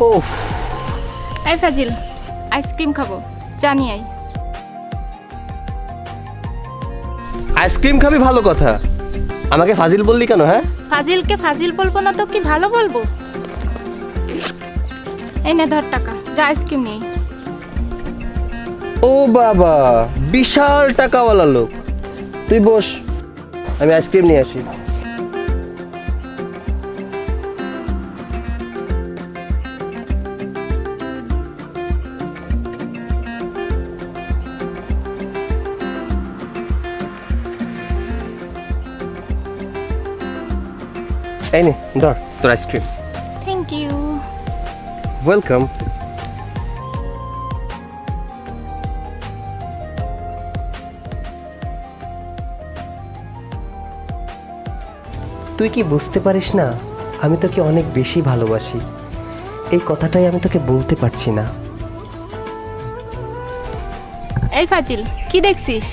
ওফ, এই ফাজিল, আইসক্রিম খাবো, জানি আই। আইসক্রিম খাবি ভালো কথা, আমাকে ফাজিল বললি কেন? হ্যাঁ, ফাজিলকে ফাজিল বলবো না তো কি ভালো বলবো? এই নে ধর টাকা, যা আইসক্রিম নিয়ে আই। ও বাবা, বিশাল টাকাওয়ালা লোক। তুই বস, আমি আইসক্রিম নিয়ে আসি। এই নে ধর তোর আইসক্রিম। Thank you. ওয়েলকাম। তুই কি বুঝতে পারিস না আমি তোকে অনেক বেশি ভালোবাসি? এই কথাটাই আমি তোকে বলতে পারছি না। এই ফাজিল, কি দেখছিস?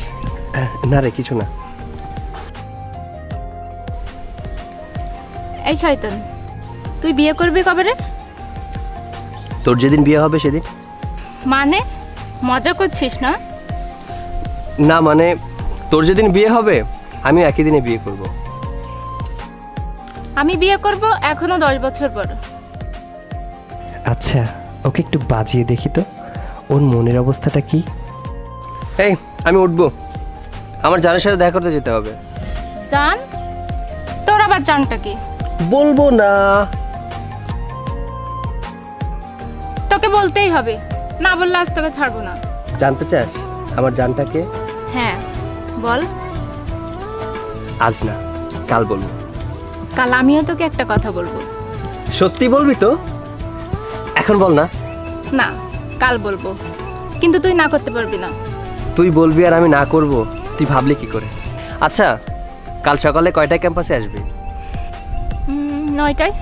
না রে, কিছু না। এই শয়তান, তুই বিয়ে করবি কবে রে? তোর যেদিন বিয়ে হবে সেদিন। মানে মজা করছিস না? না মানে, তোর যেদিন বিয়ে হবে আমি একই দিনে বিয়ে করব। আমি বিয়ে করব এখনো 10 বছর পর। আচ্ছা, ওকে একটু বাজিয়ে দেখি তো ওর মনের অবস্থাটা কি। এই, আমি উঠবো, আমার জানের সাথে দেখা করতে যেতে হবে। জান? তোর আবার জানটা কি? বলবো না। তোকে বলতেই হবে, না বললে আজ তোকে ছাড়বো না। জানতে চাস আমার জানটাকে? হ্যাঁ বল। আজ না, কাল বলবো। কাল আমিও তোকে একটা কথা বলবো। সত্যি বলবি তো? এখন বল না। না, কাল বলবো, কিন্তু তুই না করতে পারবি না। তুই বলবি আর আমি না করব, তুই ভাবলি কি করে? আচ্ছা, কাল সকালে কয়টায় ক্যাম্পাসে আসবি? 9টায়।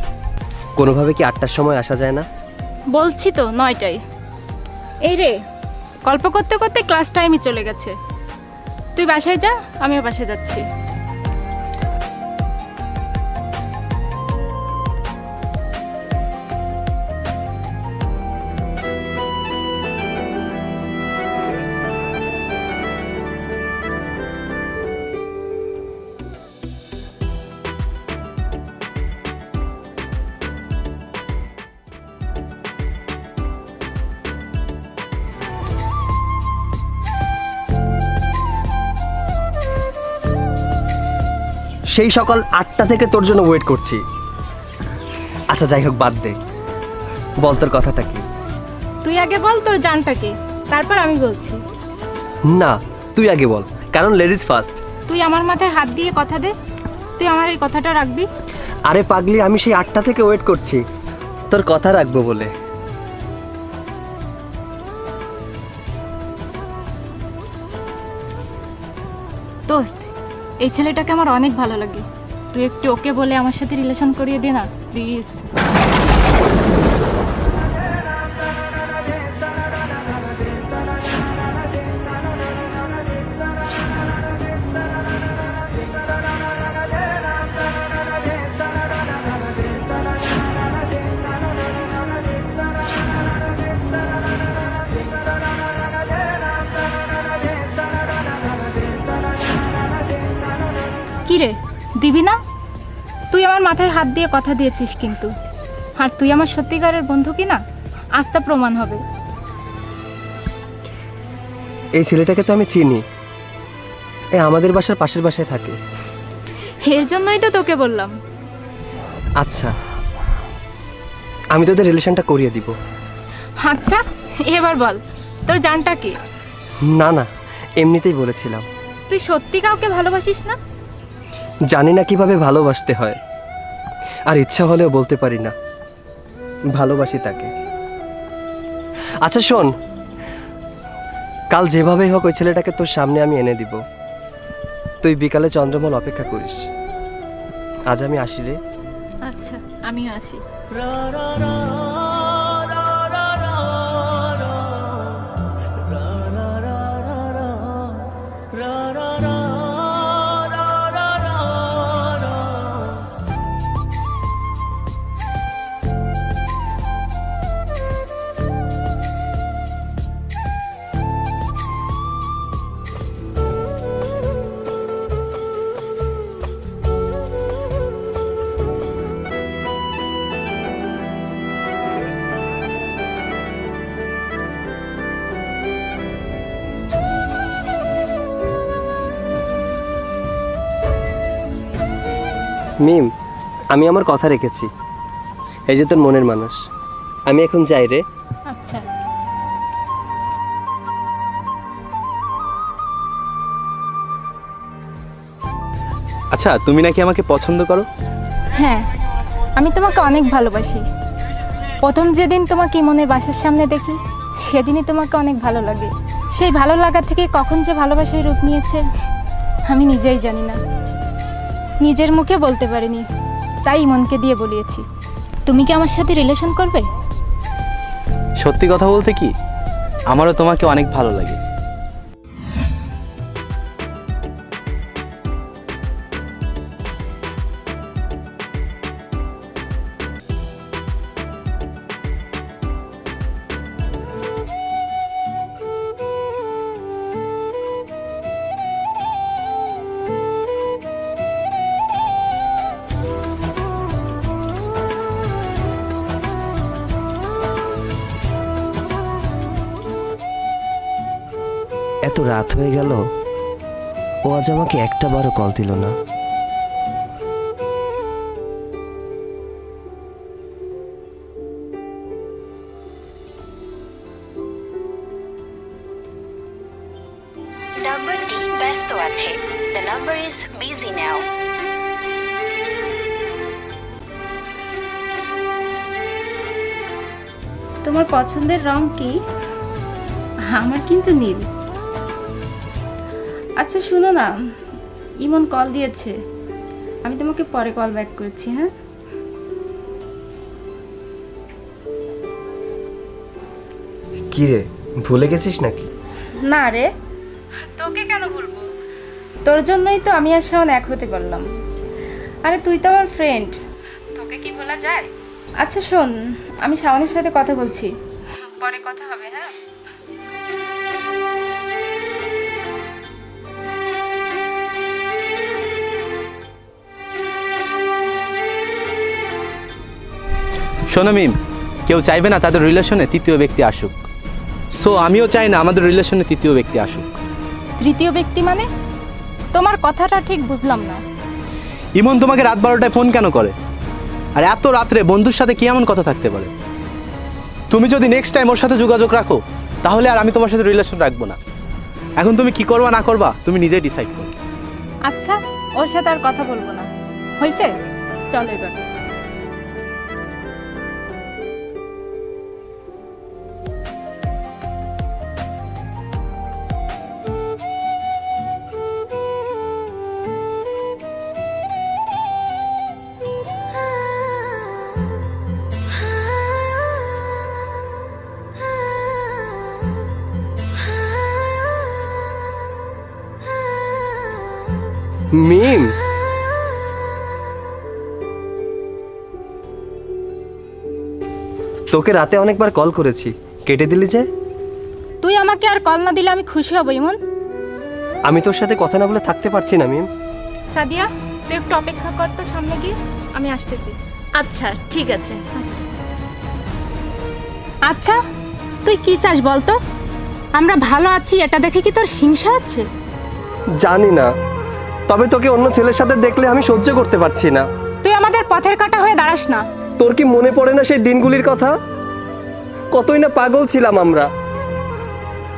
কোনোভাবে কি 8টার সময় আসা যায় না? বলছি তো 9টায়। এই রে, গল্প করতে করতে ক্লাস টাইমই চলে গেছে। তুই বাসায় যা, আমিও বাসায় যাচ্ছি। সেই সকাল 8টা থেকে তোর জন্য ওয়েট করছি। আচ্ছা যাই হোক, বাদ দে, বল তোর কথাটা কি? তুই আগে বল তোর জানটা কি, তারপর আমি বলছি। না, তুই আগে বল, কারণ লেডিজ ফার্স্ট। তুই আমার মাথায় হাত দিয়ে কথা দে, তুই আমার এই কথাটা রাখবি। আরে পাগলি, আমি সেই 8টা থেকে ওয়েট করছি তোর কথা রাখবো বলে। দোস্ত, এই ছেলেটাকে আমার অনেক ভালো লাগে। তুই একটু ওকে বলে আমার সাথে রিলেশন করিয়ে দে না প্লিজ। কি রে, দিবি না? তুই আমার মাথায় হাত দিয়ে কথা দিয়েছিস, কিন্তু আর তুই আমার সত্যিকারের বন্ধু কি না আজ তা প্রমাণ হবে। এই ছেলেটাকে তো আমি চিনি, আমাদের বাসার পাশের বাসায় থাকে। এর জন্যই তো তোকে বললাম। আচ্ছা, আমি তোদের রিলেশনটা করিয়ে দিব। আচ্ছা, এবার বল তোর জানটা কি? না না, এমনিতেই বলেছিলাম। তুই সত্যি কাউকে ভালোবাসিস না? জানি না কিভাবে ভালোবাসতে হয়, আর ইচ্ছা হলেও বলতে পারি না ভালোবাসি তাকে। আচ্ছা শোন, কাল যেভাবেই হোক ওই ছেলেটাকে তোর সামনে আমি এনে দিব। তুই বিকালে চন্দ্রমল অপেক্ষা করিস। আজ আমি আসি রে। আচ্ছা, আমিও আসি। মিম, আমি আমার কথা রেখেছি। এই যে তোর মনের মানুষ, আমি এখন যাই রে। আচ্ছা। আচ্ছা, তুমি নাকি আমাকে পছন্দ করো? হ্যাঁ, আমি তোমাকে অনেক ভালোবাসি। প্রথম যেদিন তোমাকে ইমনের বাসার সামনে দেখি, সেদিনই তোমাকে অনেক ভালো লাগে। সেই ভালো লাগা থেকে কখন যে ভালোবাসায় রূপ নিয়েছে আমি নিজেই জানি না, নিজের মুখে বলতে পারিনি, তাই ইমনকে দিয়ে বলিয়েছি। তুমি কি আমার সাথে রিলেশন করবে? সত্যি কথা বলতে কি, আমারও তোমাকে অনেক ভালো লাগে। এত রাত হয়ে গেল, ও আজ আমাকে একটা বারও কল দিল না। নাম্বারটি ব্যস্ত আছে। The number is busy now. তোমার পছন্দের রং কি? আমার কিন্তু নীল। আচ্ছা শুনো না, ইমন কল দিয়েছে, আমি তোমাকে পরে কল ব্যাক করছি। হ্যাঁ, কি রে, ভুলে গেছিস নাকি? না রে, তোকে কেন ভুলবো? তোর জন্যই তো আমি আর শাওন এক হতে পারলাম। আরে তুই তো আমার ফ্রেন্ড, তোকে কি ভোলা যায়? আচ্ছা শোন, আমি শাওনের সাথে কথা বলছি, পরে কথা হবে। হ্যাঁ, শোনো মিম, কেউ চাইবে না তাদের রিলেশনে তৃতীয় ব্যক্তি আসুক। সো আমিও চাই না আমাদের রিলেশনে তৃতীয় ব্যক্তি আসুক। তৃতীয় ব্যক্তি মানে? তোমার কথাটা ঠিক বুঝলাম না। ইমন তোমাকে রাত 12টায় ফোন কেন করে? আর এত রাত্রে বন্ধুর সাথে কি এমন কথা থাকতে পারে? তুমি যদি নেক্সট টাইম ওর সাথে যোগাযোগ রাখো, তাহলে আর আমি তোমার সাথে রিলেশন রাখবো না। এখন তুমি কি করবা না করবা তুমি নিজেই ডিসাইড করো। আচ্ছা, ওর সাথে আর কথা বলবো না, হয়েছে? চলো এবার। মিম, তোকে রাতে অনেকবার কল করেছি, কেটে দিলি যে? তুই আমাকে আর কল না দিলে আমি খুশি হব ইমন। আমি তোর সাথে কথা না বলে থাকতে পারছি না মিম। সাদিয়া, তুই একটু অপেক্ষা কর তো, সামনে গিয়ে আমি আসতেছি। আচ্ছা ঠিক আছে। আচ্ছা আচ্ছা, তুই কি চাস বলতো? আমরা ভালো আছি এটা দেখে কি তোর হিংসা হচ্ছে? জানি না, তবে তোকে অন্য ছেলের সাথে দেখলে আমি সহ্য করতে পারছি না। তুই আমাদের পথের কাঁটা হয়ে দাঁড়াস না। তোর কি মনে পড়ে না সেই দিনগুলির কথা? কতই না পাগল ছিলাম আমরা,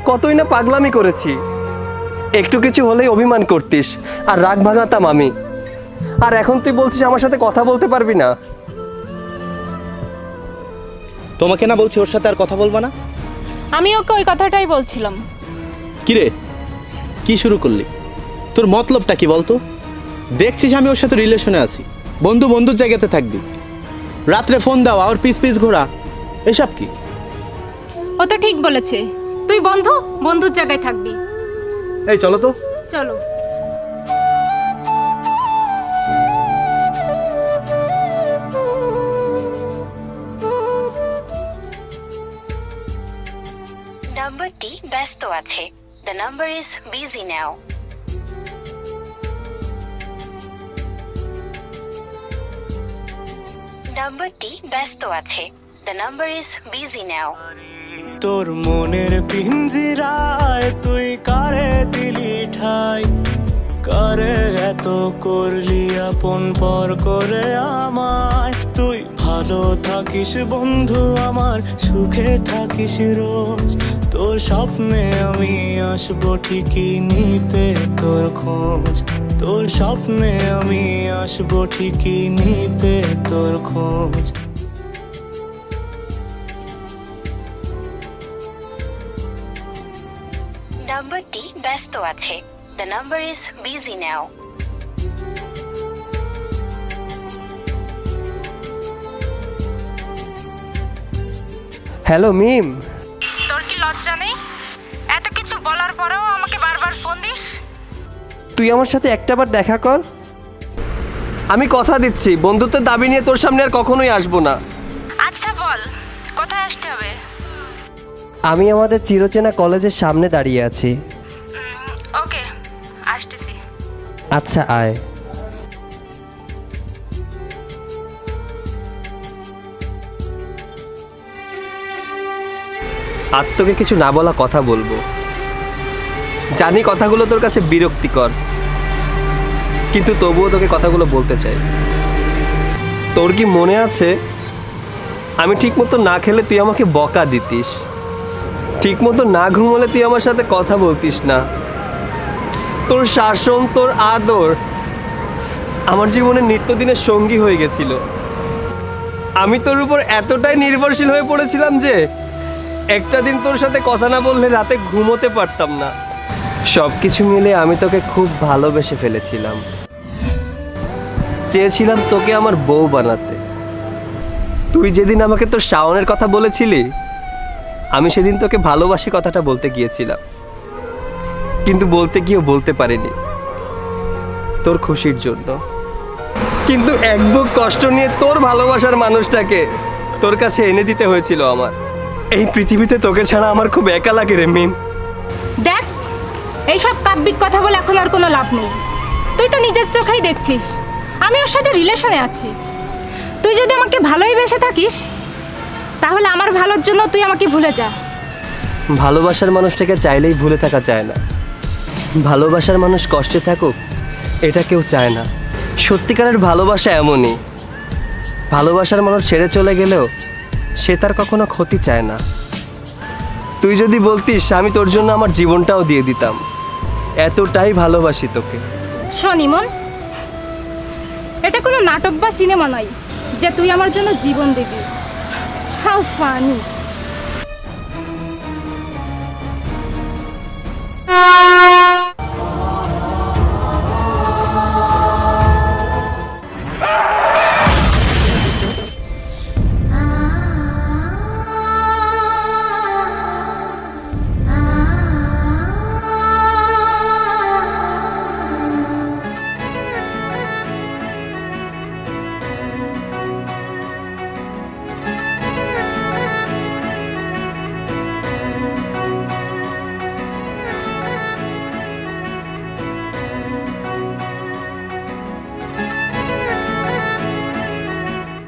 কতই না পাগলামি করেছি। একটু কিছু হলেই অভিমান করতিস আর রাগ ভাঙাতাম আমি। আর এখন তুই বলছিস আমার সাথে কথা বলতে পারবি না। তোমাকে না বলছি ওর সাথে আর কথা বলবা না? আমি ওকে ওই কথাটাই বলছিলাম। কিরে, কি শুরু করলি? তোর মতলবটা কি বলতো? দেখছিস আমি ওর সাথে রিলেশনে আছি, বন্ধু বন্ধুর জায়গাতে থাকবি, রাত্রে ফোন দেওয়া ওর পিস পিস ঘোরা, এসব কি? ও তো ঠিক বলেছে, তুই বন্ধু বন্ধুর জায়গায় থাকবি। এই চলো তো। চলো। নাম্বারটি ব্যস্ত আছে। The number is busy now. নাম্বারটি ব্যস্ত আছে। The number is busy now. তোর মনের পিঞ্জিরায় তুই কারে দিলি ঠাই, কারে এত করলি আপন পর করে আমায়, তুই ভালো থাকিস বন্ধু আমার, সুখে থাকিস রোজ। তোর স্বপ্নে আমি আসবো ঠিকই নিতে তোর খোঁজ, তোর স্বপ্নে আমি আসবো ঠিকই নিতে তোর খোঁজ। নাম্বারটি ব্যস্ত আছে। The number is busy now. Hello Mim, তোর কি লজ্জা নেই? এত কিছু বলার পরেও আমাকে বারবার ফোন দিস। তুই আমার সাথে একটাবার দেখা কর। আমি কথা দিচ্ছি, বন্ধুত্বের দাবি নিয়ে তোর সামনে আর কখনোই আসবো না। আচ্ছা বল, কোথায় আসতে হবে? আমি আমাদের চিরচেনা কলেজের সামনে দাঁড়িয়ে আছি। ওকে, আসতেছি। আচ্ছা আয়। আজ তোকে কিছু না বলা কথা বলবো। জানি কথাগুলো তোর কাছে বিরক্তিকর, কিন্তু তবুও তোকে কথাগুলো বলতে চাই। তোর কি মনে আছে আমি ঠিকমতো না খেলে তুই আমাকে বকা দিতিস, ঠিকমতো না ঘুমোলে তুই আমার সাথে কথা বলতিস না? তোর শাসন, তোর আদর আমার জীবনের নিত্যদিনের সঙ্গী হয়ে গেছিল। আমি তোর উপর এতটাই নির্ভরশীল হয়ে পড়েছিলাম যে একটা দিন তোর সাথে কথা না বললে রাতে ঘুমোতে পারতাম না। সব কিছু মিলে আমি তোকে খুব ভালোবেসে ফেলেছিলাম। চেয়েছিলাম তোকে আমার বউ বানাতে। তুই যেদিন আমাকে তোর শাওনের কথা বলেছিলি, আমি সেদিন তোকে ভালোবাসি কথাটা বলতে গিয়েছিলাম, কিন্তু বলতে গিয়েও বলতে পারিনি তোর খুশির জন্য। কিন্তু এক বুক কষ্ট নিয়ে তোর ভালোবাসার মানুষটাকে তোর কাছে এনে দিতে হয়েছিল আমার। এই পৃথিবীতে তোকে ছাড়া আমার খুব একা লাগে রে মিম। দেখ, এইসব কাব্যিক কথা বলে এখন আর কোনো লাভ নেই। তুই তো নিজের চোখেই দেখছিস আমি ওর সাথে রিলেশনে আছি। তুই যদি আমাকে ভালোই বেসে থাকিস, তাহলে আমার ভালোর জন্য তুই আমাকে ভুলে যা। ভালোবাসার মানুষটাকে চাইলেই ভুলে থাকা যায় না। ভালোবাসার মানুষ কষ্টে থাকুক এটা কেউ চায় না। সত্যিকারের ভালোবাসা এমনই, ভালোবাসার মানুষ ছেড়ে চলে গেলেও সে তার কখনো ক্ষতি চায় না। তুই যদি বলতিস আমি তোর জন্য আমার জীবনটাও দিয়ে দিতাম, এতটাই ভালোবাসি তোকে। শোন ইমন, এটা কোনো নাটক বা সিনেমা নয় যে তুই আমার জন্য জীবন দিবি। How funny.